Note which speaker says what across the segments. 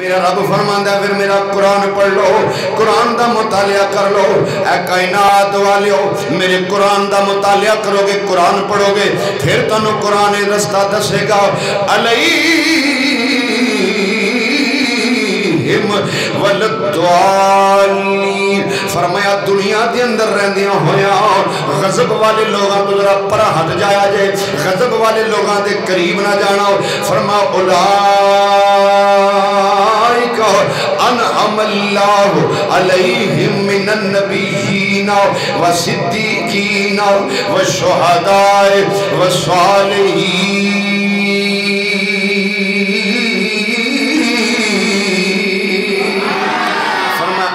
Speaker 1: میرا رب فرماندا ہے پھر میرا قرآن پڑھ لو، قرآن دا مطالعہ کر لو، اے کائنات والیو میرے قرآن دا مطالعہ کرو گے، قرآن پڑھو گے، پھر تانوں قرآن رستہ دسے گا۔ علیہم والضالین، فرمایا دنیا دے اندر رہندیاں ہویا غضب والے لوگاں تو ذرا پرا ہٹ جایا جے، غضب والے لوگاں دے قریب نہ جانا۔ فرمایا اولئک انعم اللہ علیہم من النبیین والصدیقین والشہداء والصالحین۔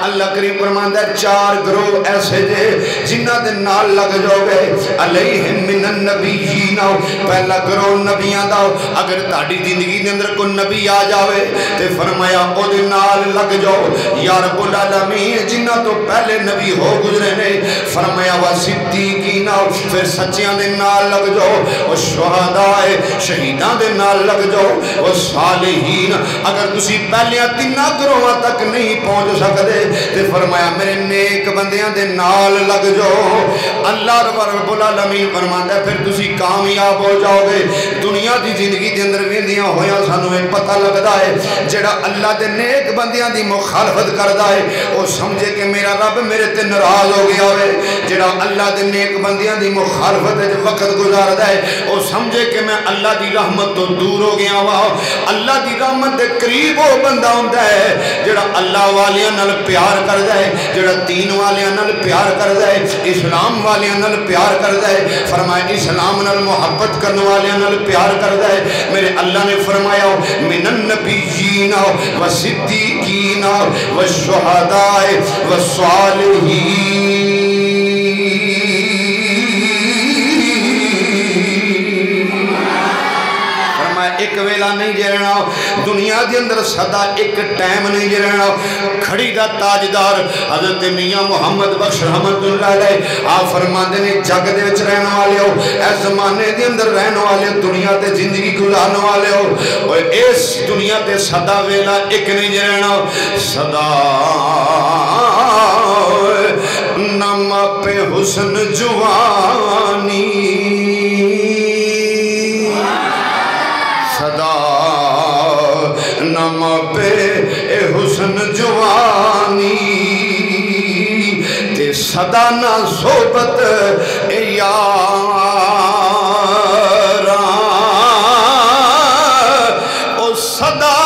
Speaker 1: اللہ کریم فرماندا ہے چار گروہ ایسے جے جنہ دے نال لگ جاؤ گے، علیہم من النبیین، پہلا گروہ نبیاں دا، اگر تہاڈی زندگی دے اندر کوئی نبی آ جاوے تے فرمایا او دے نال لگ جاؤ یا رب العالمین، جنہ تو پہلے نبی ہو گزرے نے، فرمایا والصدیقین، پھر سچیاں دے نال لگ جاؤ، اور شہداء شہیداں دے نال لگ جاؤ، اور صالحین۔ اگر تسی پہلیاں تیناں گروہاں تک نہیں پہنچ سکدے تے فرمایا میرے نیک بندیاں دے نال لگ جاؤ۔ اللہ رب العالمین فرماندا ہے پھر تسی کامیاب ہو جاؤ گے۔ دنیا دی زندگی دے اندر ویندیاں ہویاں سانوں یہ پتہ لگدا ہے جڑا اللہ دے نیک بندیاں دی مخالفت کردا ہے او سمجھے کہ میرا رب میرے تے ناراض ہو گیا ہوئے، جڑا اللہ دے نیک بندیاں دی مخالفت وچ وقت گزاردا ہے او سمجھے کہ میں اللہ دی رحمت تو دور ہو گیا وا۔ اللہ دی رحمت دے قریب وہ بندہ ہوندا ہے جڑا اللہ والیاں نال پیار کردا ہے، جڑا دین والیاں نال پیار کردا ہے، اسلام والیاں نال پیار کردا ہے۔ فرمایا اسلام نال محبت کرنے والیاں نال پیار کردا ہے۔ میرے اللہ نے فرمایا من النبیین والصدیقین والشہداء والصالحین۔ ایک ویلا نہیں جے رہنا دنیا دے اندر، صدا ایک ٹائم نہیں جے رہنا۔ کھڑی دا تاجدار حضرت میاں محمد بخش رحمت اللہ علیہ آپ فرماندے نے جگ دے وچ رہنے والے ہو، اے زمانے دے اندر رہنے والے، دنیا تے زندگی گزارنے والے ہو، اور اس دنیا تے صدا ویلا ایک نہیں جے رہنا۔ صدا نام پہ حسن جوانی، نام پہ حسن جوانی، تے صدا نہ صحبت یاراں، او صدا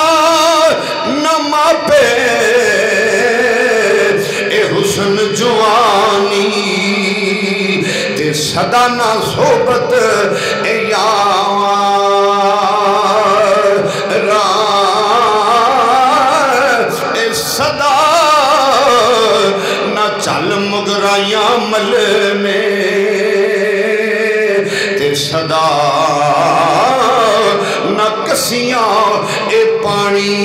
Speaker 1: نام پہ حسن جوانی، تے صدا نہ صحبت یاراں، صدا نہ چل مگرائیاں مل میں، تے صدا نہ کسیاں اے پانی۔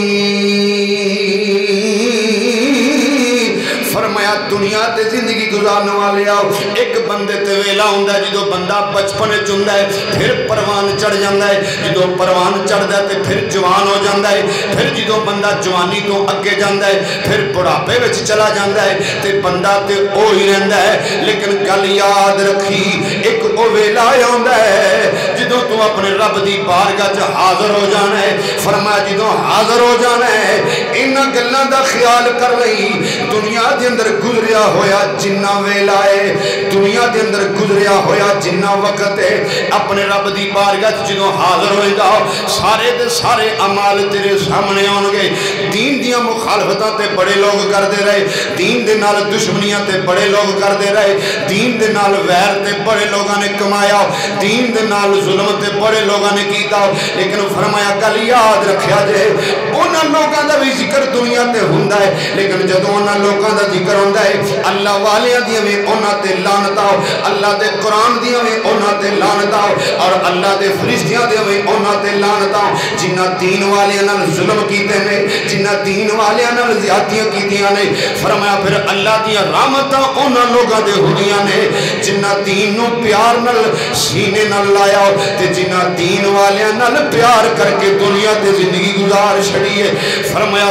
Speaker 1: فرمایا دنیا تے زندگی گزارنے والے آؤ، ایک بندے تے ویلا ہوندا ہے جدو بندہ بچپن وچ ہوندا ہے، پھر پروان چڑھ جاندا ہے، جدو پروان چڑھدا ہے تے پھر جوان ہو جاندا ہے، پھر جدو بندہ جوانی تو اگے جاندا ہے، پھر بڑھاپے وچ چلا جاندا ہے تے بندہ تے او ہی رہندا ہے۔ لیکن گل یاد رکھی ایک او ویلا ہوندا ہے جدو تو اپنے رب دی بارگاہ وچ حاضر ہو جانا ہے۔ فرمایا جدو حاضر ہو جانا ہے انہاں گلاں دا خیال کر لئی، دنیا دے اندر گزریا ہویا جنہ ویلا ہے، دنیا دے اندر گزریا ہویا جنہ وقت ہے، اپنے رب دی بارگاہ جدوں حاضر ہوئے گا سارے دے سارے اعمال تیرے سامنے آن گے۔ دین دیاں مخالفتاں تے بڑے لوگ کردے رہے، دین دے نال دشمنیاں تے بڑے لوگ کردے رہے، دین دے نال ویر تے بڑے لوگاں نے کمایا، دین دے نال ظلم تے بڑے لوگاں نے کیتا، لیکن فرمایا گل یاد رکھیا جے انہاں لوگاں دا بھی ذکر دنیا تے ہوندا ہے، لیکن جدوں انہاں لوگاں دا ذکر ہوندا ہے اللہ والیاں دیاں وی انہاں تے لعنت آؤ، اللہ دے قرآن دیاں وی انہاں تے لعنت آؤ، اور اللہ دے فرشتیاں دیاں وی انہاں تے لعنت آؤ، جنہ دین والیاں نال ظلم کیتے نے، جنہ دین والیاں نال زیادتیاں کیتیاں نے۔ فرمایا پھر اللہ دیاں رحمتاں انہاں لوگاں دے ہوندیاں نے جنہ دین نو پیار نال سینے نال لایا تے جنہ دین والیاں نال پیار کر کے دنیا تے زندگی گزار چھڑی ہے۔ فرمایا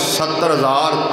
Speaker 1: 70,000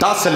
Speaker 1: 10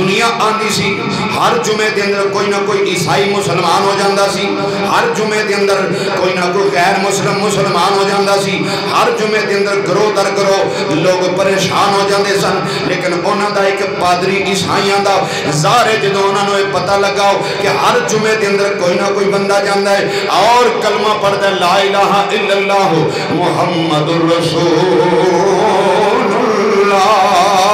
Speaker 1: دنیا آندی سی ہر جمعے دے اندر کوئی نہ کوئی عیسائی مسلمان ہو جاندہ سی ہر جمعے دے اندر کوئی نہ کوئی غیر مسلم مسلمان ہو جاندہ سی ہر جمعے دے اندر گروہ در گروہ لوگ پریشان ہو جاندے سن لیکن انہاں دا ایک پادری عیسائیاں دا زارے جدوں انہاں نو پتہ لگاؤ کہ ہر جمعے دے اندر کوئی نہ کوئی بندہ جاندہ ہے اور کلمہ پڑھتا ہے لا الہ الا اللہ محمد الرسول اللہ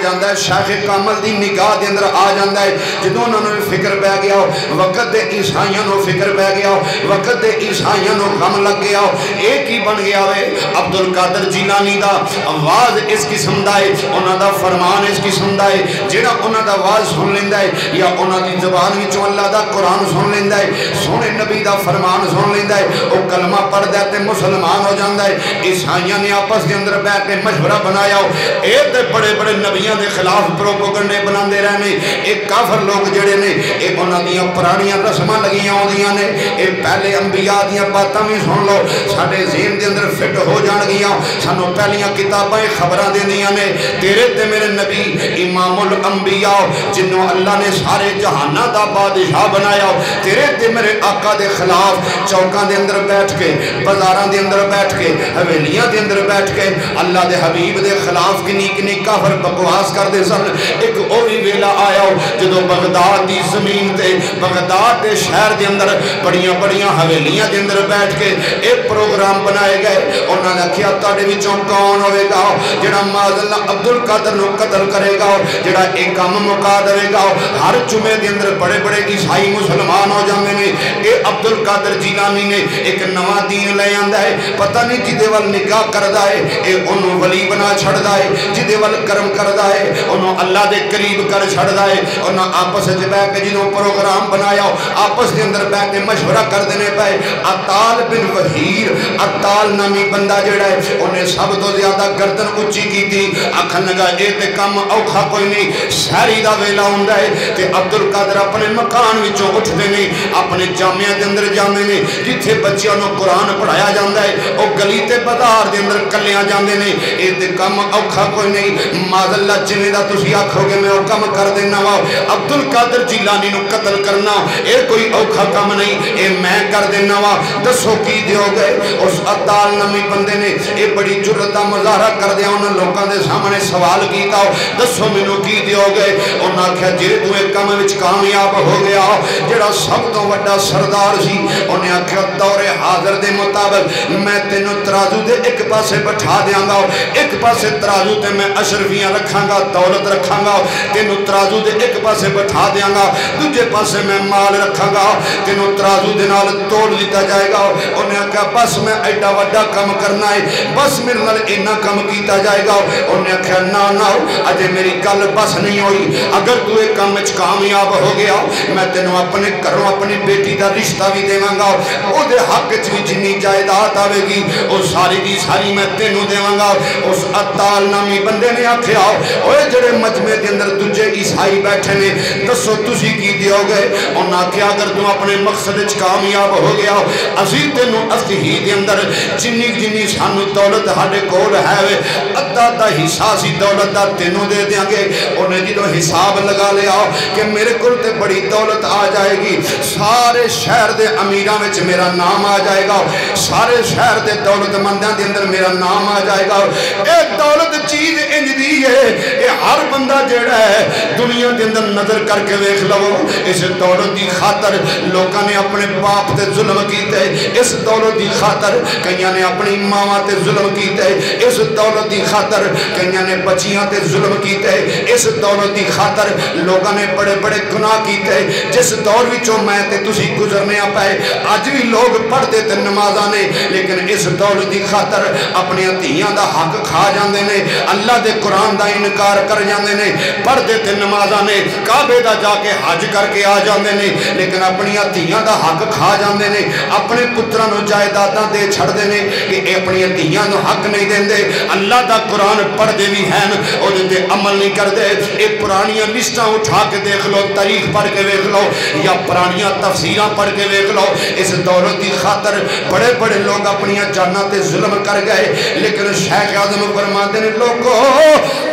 Speaker 1: جاندہ ہے شیخ کامل دی نگاہ دے اندر آ جاندہ ہے جدوں انہوں نے فکر پہ گیا ہو وقت دے عیسائیاں نو فکر پہ گیا ہو وقت دے عیسائیاں نو غم لگ گیا ہو ایک ہی بن گیا ہوئے عبدالقادر جیلانی دا آواز اس قسم دا ہے انہاں دا فرمان اس قسم دا ہے جڑا انہاں دا آواز سن لیندہ ہے یا انہاں دی زبان وچوں اللہ دا قرآن سن لیندہ ہے سونے نبی دا فرمان سن لیندہ ہے او کلمہ پڑھ دیتے مسلمان ہو جاندہ ہے عیسائیاں نے آپس دے اندر بیٹھ کے مشورہ بنایا ہو ایک دے بڑے بڑے نبیاں دے خلاف پروپوگنڈے بناندے رہنے ایک کافر لوگ جڑے نے ایک انہاں دیاں پرانیاں رسماں لگیاں ہوندیاں نے ایک پہلے انبیاء دیاں باتاں بھی سن لو ساڈے ذہن دے اندر فٹ ہو جان گیاں سانو پہلیاں کتاباں خبراں دیندیاں نے تیرے تے میرے نبی امام الانبیاء جنوں اللہ نے سارے جہاناں دا بادشاہ بنایا تیرے تے میرے آقا دے خلاف چوکاں دے اندر بیٹھ کے بازاراں دے اندر بیٹھ کے حویلیاں دے اندر بیٹھ کے اللہ دے حبیب دے خلاف کنی کافر بکواس کر دے سن ایک اوہی ویلا آیا ہو جدو بغداد دی زمین تے بغداد دے شہر دے اندر بڑیاں بڑیاں حویلیاں دے اندر بیٹھ کے ایک پروگرام بنائے گئے انہوں نے کیا تاڑے وچوں کون ہوئے گا جڑا معاذ اللہ عبدالقادر نو قتل کرے گا جڑا ایک کام مکا دے گا ہر جمعے دے اندر بڑے بڑے عیسائی مسلمان ہو جاندے نے اے عبدالقادر جیلانی نے ایک نواں دین لے آندا ہے پتہ نہیں جدے وال نکاح کردا ہے اے انہوں ولی بنا چھڑدا ہے جدے وال کرم کردا ہے انہوں اللہ دے قریب کر چھڑدا ہے انہوں آپس وچ بیٹھ کے جدوں پروگرام بنایا آپس دے اندر بیٹھ کے مشورہ کر دینے پے عطال بن وحیر عطال نامی بندہ جڑا ہے انہیں سب تو زیادہ گردن اونچی کیتی آکھن لگا اے تے کم اوکھا کوئی نہیں ساری دا ویلا ہوندا ہے تے عبدالقادر اپنے مکان وچوں اٹھدے نے اپنے جامعہ دے اندر جاندے نے جتھے بچیاں نوں قرآن پڑھایا جاندا ہے او گلی تے بازار دے اندر کلیاں جاندے نے اے تے کم اوکھا کوئی نہیں معاذ اللہ جویں دا تسی آکھو گے میں او کم کر دینا وا عبدالقادر جیلانی نو قتل کرنا اے کوئی اوکھا کم نہیں اے میں کر دینا وا دسو کی دیو گے اس عطال نامی بندے نے اے بڑی جرأت دا مظاہرہ کر دیا انہاں لوکاں دے سامنے سوال کیتا دسو مینوں کی دیو گے انہاں آکھیا جے تو ایک کم وچ کامیاب ہو گیا جڑا سب تو بڑا سردار سی انہیں آکھیا دور حاضر دے مطابق میں تینوں ترازو دے ایک پاسے بٹھا دیاں گا ایک پاسے ترازو تے میں اشرفیاں رکھاں گا دولت رکھاں گا تینوں ترازو دے ایک پاسے بٹھا دیاں گا دوجے پاسے میں مال رکھاں گا تینوں ترازو دے نال توڑ دیتا جائے گا انہیں آکھیا بس میں ایڈا وڈا کم کرنا ہے بس میرے نال اینا کم کیتا جائے گا انہیں آکھیا نا اجے میری گل بس نہیں ہوئی اگر تو ایک کام وچ کامیاب ہو گیا میں تینوں اپنے گھروں اپنی بیٹی دا رشتہ بھی دیواں گا او دے حق وچ بھی جنی جائیداد آوے گی او ساری دی ساری میں تینوں دیواں گا اس عطال نامی بندے نے آکھیا اوے جڑے مجمع دے اندر تجھے عیسائی بیٹھے نے دسو تسی کی دیو گے انہاں آکھیا اگر تو اپنے مقصد وچ کامیاب ہو گیا اسی تینوں اسی دے اندر جنی سانو دولت ہاڈے کول ہے ادھا حصہ سی دولت دا تینوں دے دیاں گے انہیں جدوں حساب لگا لیا کہ میرے کول تے بڑی دولت آ جائے گی سارے شہر دے امیراں وچ میرا نام آ جائے گا سارے شہر دے دولت منداں دے اندر میرا نام آ جائے گا ایک دولت چیز انج دی ہے یہ ہر بندہ جڑا ہے دنیا دے اندر نظر کر کے ویکھ لو اس دولت دی خاطر لوکاں نے اپنے باپ تے ظلم کیتے اس دولت دی خاطر کئیاں نے اپنی ماواں تے ظلم کیتے اس دولت دی خاطر کئیاں نے بچیاں تے ظلم کیتے اس دولت دی خاطر لوگاں نے بڑے بڑے گناہ کیتے جس دور وچوں میں تے تسی گزرنے پئے اج بھی لوگ پڑھتے تے نمازاں نے لیکن اس دولت دی خاطر اپنی دھیاں دا حق کھا جاندے نے اللہ دے قرآن دا انکار کر جاندے نے پڑھتے تے نمازاں نے کعبے دا جا کے حج کر کے آ جاندے نے لیکن اپنی دھیاں دا حق کھا جاندے نے اپنے پتراں نوں جائیداداں دے چھڑدے نے کہ اے اپنی دھیاں نوں حق نہیں دیندے اللہ دا قرآن پڑھدے بھی ہیں او دے تے عمل نہیں کردے اے پرانیاں لسٹاں اٹھا کے دیکھ لو تاریخ پڑھ کے دیکھ لو یا پرانیاں تفسیراں پڑھ کے دیکھ لو اس دولت دی خاطر بڑے بڑے لوگ اپنی جاناں تے ظلم کر گئے لیکن شیخ اعظم فرماتے ہیں لوگو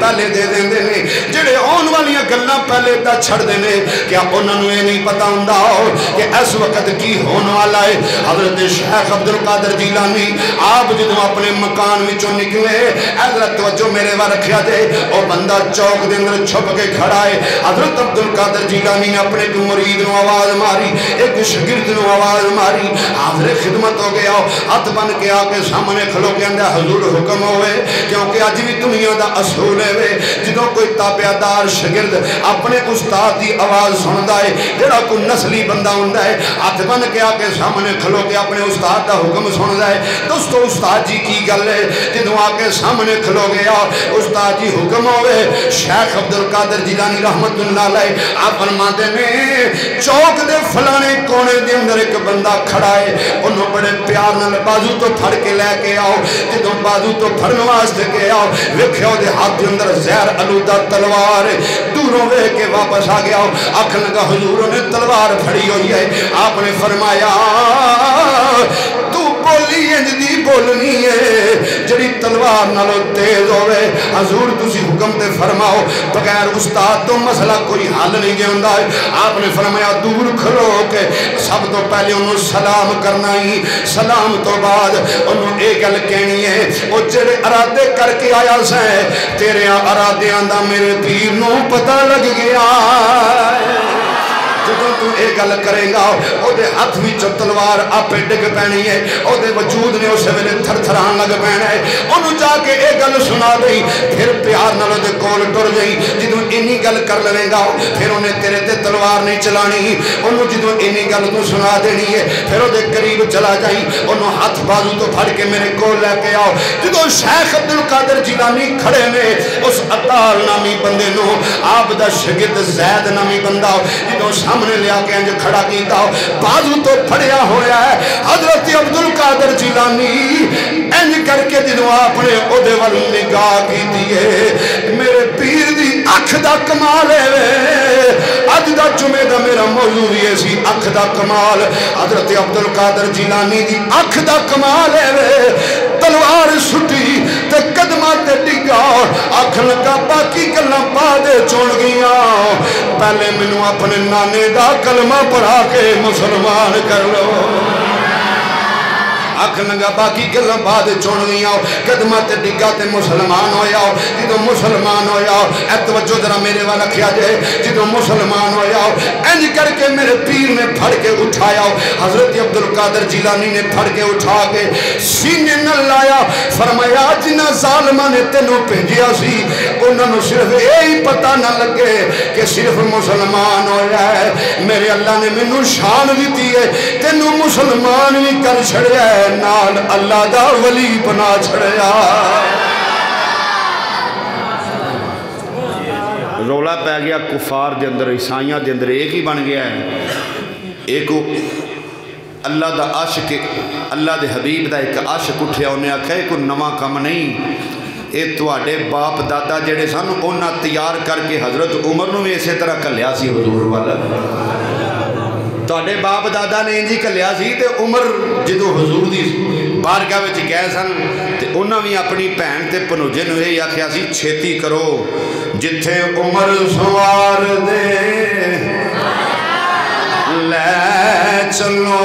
Speaker 1: پہلے دے دیندے نے جڑے آن والیاں گلاں پہلے دا چھڑ دے نے کیا انہاں نوں یہ نہیں پتہ ہوندا کہ اس وقت کی ہون والا ہے حضرت شیخ عبد القادر جیلانی آپ جدوں اپنے مکان وچوں نکلے حضرت توجہ میرے وا رکھیا جے او بندہ چوک دے اندر چھپ کے کھڑا ہے حضرت عبد القادر جیلانی نے اپنے ایک مرید نو آواز ماری ایک شاگرد نو آواز ماری حاضر خدمت ہو گیا ہاتھ بن کے آ کے سامنے کھلو کے اندر حضور حکم ہوئے کیونکہ اج بھی دنیا دا اصول ہے جدوں کوئی تابعدار شاگرد اپنے استاد دی آواز سندا ہے جڑا کوئی نسلی بندہ ہوندا ہے ہاتھ بن کے آ کے سامنے کھلو کے اپنے استاد دا حکم سندا ہے دوستو استاد جی کی گل ہے جدوں آ کے سامنے کھلو گیا استاد جی حکم ہوئے شیخ عبد القادر جیلانی رحمت اللہ علیہ آپ فرماتے ہیں چوک دے فلانے کونے دے اندر ایک بندہ کھڑا ہے انہوں بڑے پیار نال بازو تو پھڑ کے لے کے آؤ جدوں بازو تو پھڑن واسطے کے آؤ ویکھیا دے ہاتھ دے اندر زہر آلودہ تلوار دوروں ویکھ کے واپس آ گیا آکھ لگا حضور نے تلوار پھڑی ہوئی ہے آپ نے فرمایا تو بولی انج دی بولنی ہے جڑی تلوار نالوں تیز ہوئے حضور تسی حکم تے فرماؤ بغیر استاد تو مسئلہ کوئی حل نہیں دے ہوندا ہے آپ نے فرمایا دور کھلو کے سب تو پہلے انہوں سلام کرنا ہی سلام تو بعد انہوں ایک گل کہنی ہے وہ جڑے ارادے کر کے آیا سے تیرے ارادے آندہ میرے پیر نو پتہ لگ گیا جدوں تو ایک گل کرے گا او دے ہاتھ وچ تلوار آپے ڈگ پینی ہے او دے وجود نے اس ویلے تھر تھران لگ پینا ہے انہوں جا کے ایک گل سنا دئی پھر پیار نال دے کول ٹر گئی جدوں اینی گل کر لوے گا پھر انہیں تیرے تے تلوار نہیں چلانی انہوں جدوں اینی گل تو سنا دینی ہے پھر او دے قریب چلا جائی انہوں ہاتھ بازو تو پھڑ کے میرے کول لے کے آؤ جدوں شیخ عبد القادر جیلانی کھڑے نے اس عطار نامی بندے نو آپ دا شاگرد زید نامی بندہ جدوں سامنے لیا کے انج کھڑا کیتا بازو تو پھڑیا ہویا ہے حضرت عبد القادر جیلانی انج کر کے جدوں آپ نے او دے ول نگاہ کیتی ہے میرے پیر دی اکھ دا کمال ہے اج دا جمعے دا میرا موضوع یہ سی اکھ دا کمال حضرت عبد القادر جیلانی دی اکھ دا کمال ہے تلوار سٹی تے قدمہ تے ڈگا اکھ لگا باقی گلاں بعد چون گیا پہلے مینوں اپنے نانے دا کلمہ پڑھا کے مسلمان کر لو اکھ لگا باقی گلاں بعد چون گیا قدمہ تے ڈگا تے مسلمان ہویا جدوں مسلمان ہویا اے توجہ ذرا میرے والا کیا جائے جدوں مسلمان ہویا انج کر کے میرے پیر نے پھڑ کے اٹھایا حضرت عبد القادر جیلانی نے پھڑ کے اٹھا کے سینے نال لایا فرمایا جنہاں ظالماں نے تینوں بھیجیا سی انہاں نوں صرف یہی پتہ نہ لگے کہ صرف مسلمان ہویا ہے میرے اللہ نے مینوں شان دتی ہے تینوں مسلمان بھی کر چھڑیا ہے نال اللہ دا ولی بنا چھڑیا رولا پہ گیا کفار دے اندر عیسائیاں دے اندر ایک ہی بن گیا ہے ایک اللہ دا عاشق اللہ دے حبیب دا ایک عاشق اٹھیا انہیں آکھا ہے کوئی نواں کم نہیں اے تواڈے باپ دادا جڑے سن انہاں تیار کر کے حضرت عمر نو بھی اسی طرح کلیا سی حضور والا تواڈے باپ دادا نے انجی کلیا سی تے عمر جدوں حضور دی بارگاہ وچ گئے سن تے انہاں بھی اپنی بہن تے پنوجے نو یہ آکھیا سی چھیتی کرو جتھے عمر سوار دے لے چلو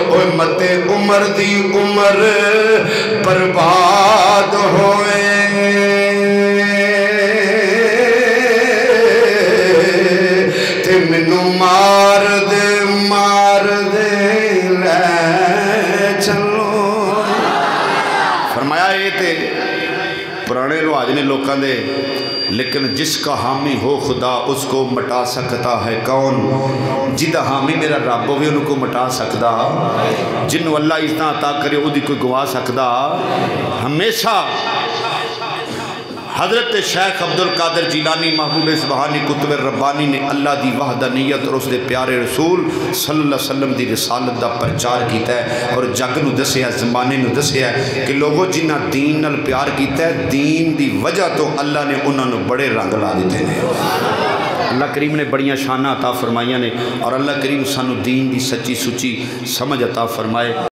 Speaker 1: اوے متے عمر دی عمر برباد ہوئے تے مینوں مار دے لے چلو فرمایا یہ تے پرانے رواج نے لوکاں دے لیکن جس کا حامی ہو خدا اس کو مٹا سکتا ہے کون جدہ حامی میرا رب ہوئے ان کو مٹا سکتا جنہوں اللہ اتنا عطا کرے وہ دی کوئی گوا سکتا ہمیشہ حضرت شیخ عبد القادر جیلانی محبوب سبحانی قطب ربانی نے اللہ دی وحدانیت اور اس دے پیارے رسول صلی اللہ علیہ وسلم دی رسالت دا پرچار کیتا ہے اور جگ نو دسیا زمانے نو دسیا کہ لوگوں جنہ دین نال پیار کیتا ہے دین دی وجہ تو اللہ نے انہوں نے بڑے رنگ لا دیتے ہیں اللہ کریم نے بڑیاں شانہ عطا فرمائیاں نے اور اللہ کریم سانو دین دی سچی سچی سمجھ عطا فرمائے